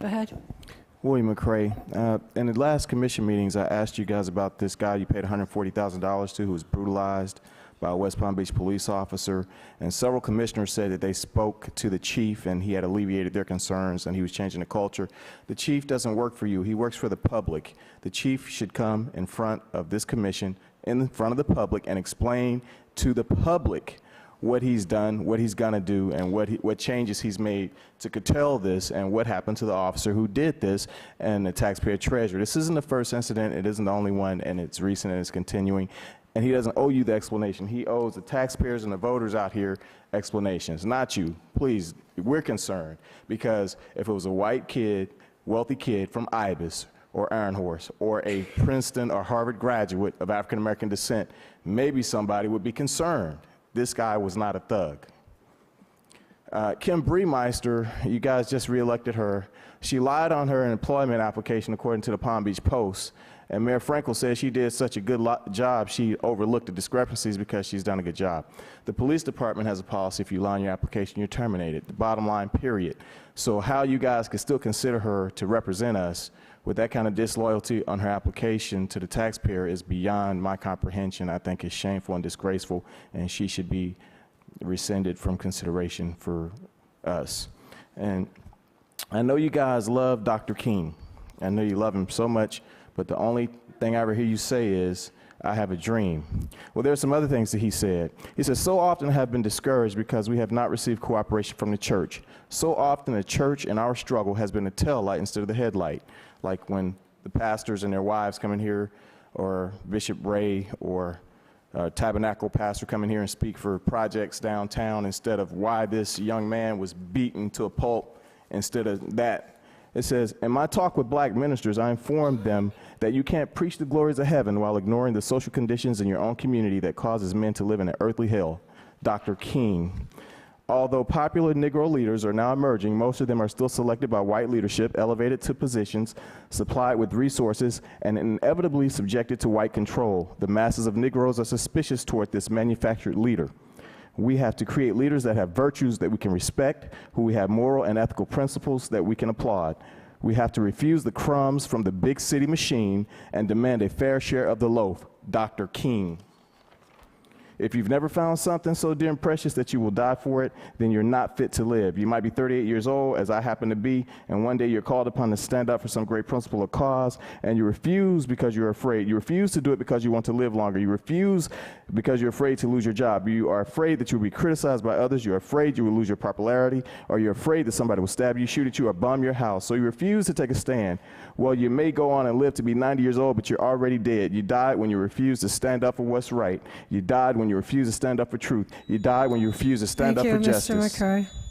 Go ahead. William McCray. In the last commission meetings, I asked you guys about this guy you paid $140,000 to who was brutalized by a West Palm Beach police officer, and several commissioners said that they spoke to the chief and he had alleviated their concerns and he was changing the culture. The chief doesn't work for you. He works for the public. The chief should come in front of this commission, in front of the public, and explain to the public what he's done, what he's gonna do, and what changes he's made to curtail this, and what happened to the officer who did this and the taxpayer treasurer. This isn't the first incident, it isn't the only one, and it's recent and it's continuing. And he doesn't owe you the explanation. He owes the taxpayers and the voters out here explanations, not you. Please, we're concerned, because if it was a white kid, wealthy kid from Ibis or Iron Horse, or a Princeton or Harvard graduate of African American descent, maybe somebody would be concerned. This guy was not a thug. Kim Breemeister, you guys just reelected her. She lied on her employment application according to the Palm Beach Post. And Mayor Frankel says she did such a good job, she overlooked the discrepancies because she's done a good job. The police department has a policy: if you lie on your application, you're terminated. The bottom line, period. So how you guys could still consider her to represent us with that kind of disloyalty on her application to the taxpayer is beyond my comprehension. I think it's shameful and disgraceful, and she should be rescinded from consideration for us. And I know you guys love Dr. King. I know you love him so much, but the only thing I ever hear you say is, I have a dream. Well, there are some other things that he said. He said, so often I have been discouraged because we have not received cooperation from the church. So often the church in our struggle has been a tail light instead of the headlight. Like when the pastors and their wives come in here, or Bishop Ray or Tabernacle pastor come in here and speak for projects downtown instead of why this young man was beaten to a pulp instead of that. It says, in my talk with black ministers, I informed them that you can't preach the glories of heaven while ignoring the social conditions in your own community that causes men to live in an earthly hell. Dr. King. Although popular Negro leaders are now emerging, most of them are still selected by white leadership, elevated to positions, supplied with resources, and inevitably subjected to white control. The masses of Negroes are suspicious toward this manufactured leader. We have to create leaders that have virtues that we can respect, who have moral and ethical principles that we can applaud. We have to refuse the crumbs from the big city machine and demand a fair share of the loaf. Dr. King. If you've never found something so dear and precious that you will die for it, then you're not fit to live. You might be 38 years old, as I happen to be, and one day you're called upon to stand up for some great principle or cause, and you refuse because you're afraid. You refuse to do it because you want to live longer. You refuse because you're afraid to lose your job. You are afraid that you'll be criticized by others. You're afraid you will lose your popularity, or you're afraid that somebody will stab you, shoot at you, or bomb your house. So you refuse to take a stand. Well, you may go on and live to be 90 years old, but you're already dead. You died when you refused to stand up for what's right. You died when you refused to stand up for truth. You died when you refused to stand up for justice. Thank you, Mr. McCray.